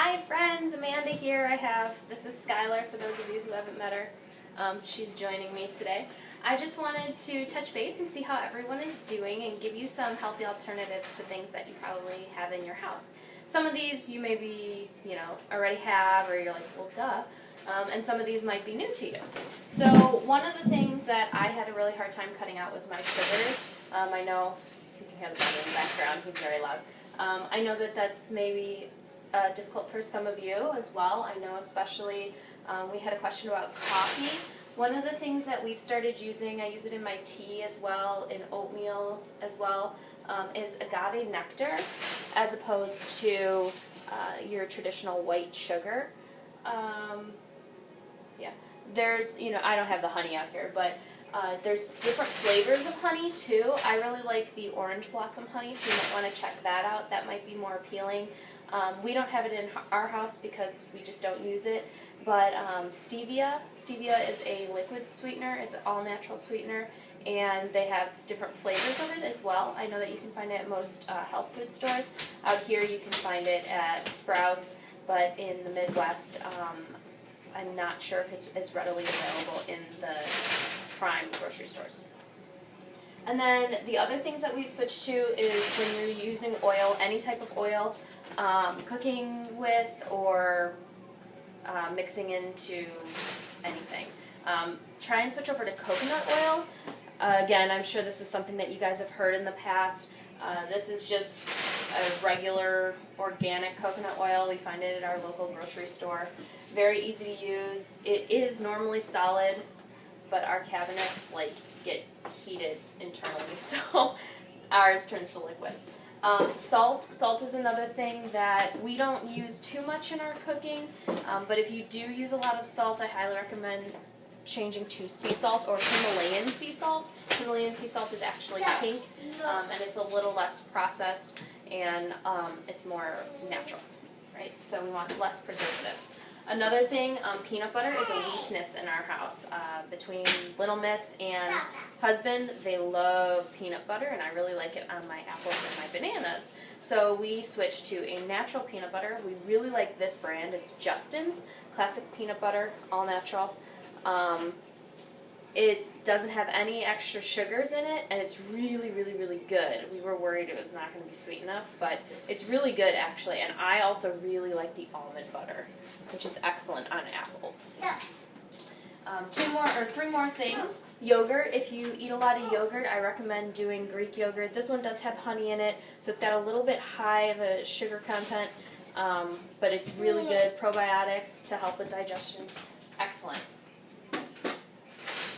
Hi friends, Amanda here. This is Skylar for those of you who haven't met her. She's joining me today. I just wanted to touch base and see how everyone is doing and give you some healthy alternatives to things that you probably have in your house. Some of these you maybe, already have or you're like, well, duh. And some of these might be new to you. So one of the things that I had a really hard time cutting out was my sugars. I know, if you can hear the baby in the background, he's very loud. I know that that's maybe difficult for some of you as well. I know especially we had a question about coffee. One of the things that we've started using, I use it in my tea as well, in oatmeal as well, is agave nectar as opposed to your traditional white sugar. There's, I don't have the honey out here, but there's different flavors of honey too. I really like the orange blossom honey, so you might want to check that out. That might be more appealing. We don't have it in our house because we just don't use it, but stevia is a liquid sweetener. It's an all-natural sweetener, and they have different flavors of it as well. I know that you can find it at most health food stores. Out here you can find it at Sprouts, but in the Midwest, I'm not sure if it's as readily available in the prime grocery stores. And then the other things that we've switched to is when you're using oil, any type of oil, cooking with or mixing into anything. Try and switch over to coconut oil. Again, I'm sure this is something that you guys have heard in the past. This is just a regular organic coconut oil. We find it at our local grocery store. Very easy to use. It is normally solid, but our cabinets get heated internally, so ours turns to liquid. Salt is another thing that we don't use too much in our cooking, but if you do use a lot of salt, I highly recommend changing to sea salt or Himalayan sea salt. Himalayan sea salt is actually pink, and it's a little less processed, and it's more natural, right? So we want less preservatives. Another thing, peanut butter is a weakness in our house. Between Little Miss and husband, they love peanut butter, and I really like it on my apples and my bananas. So we switched to a natural peanut butter. We really like this brand. It's Justin's Classic Peanut Butter, all natural. It doesn't have any extra sugars in it, and it's really, really, really good. We were worried it was not going to be sweet enough, but it's really good actually, and I also really like the almond butter, which is excellent on apples. Three more things. Yogurt. If you eat a lot of yogurt, I recommend doing Greek yogurt. This one does have honey in it, so it's got a little bit high of a sugar content, but it's really good. Probiotics to help with digestion. Excellent.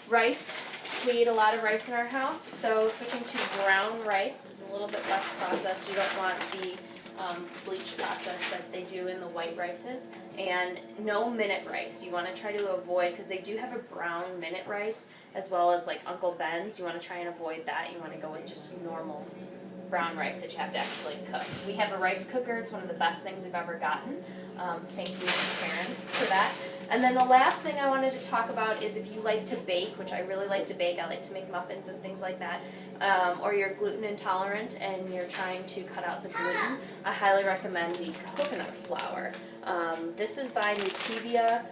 Rice. We eat a lot of rice in our house, so switching to brown rice is a little bit less processed. You don't want the bleach process that they do in the white rices, and no minute rice. You want to try to avoid, because they do have a brown minute rice as well as like Uncle Ben's. You want to try and avoid that. You want to go with just normal brown rice that you have to actually cook. We have a rice cooker. It's one of the best things we've ever gotten. Thank you, Karen, for that. And then the last thing I wanted to talk about is if you like to bake, which I really like to bake. I like to make muffins and things like that. Or you're gluten intolerant and you're trying to cut out the gluten, I highly recommend the coconut flour. This is by Nutívia.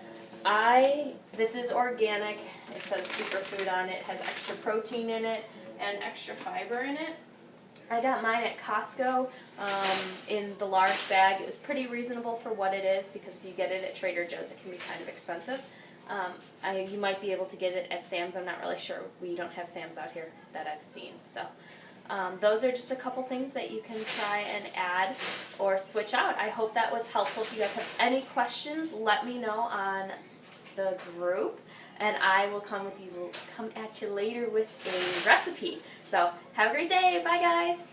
This is organic. It says superfood on it. It has extra protein in it and extra fiber in it. I got mine at Costco in the large bag. It was pretty reasonable for what it is, because if you get it at Trader Joe's, it can be kind of expensive. You might be able to get it at Sam's. I'm not really sure. We don't have Sam's out here that I've seen. So those are just a couple things that you can try and add or switch out. I hope that was helpful. If you guys have any questions, let me know on the group, and I will come at you later with a recipe. So have a great day. Bye, guys.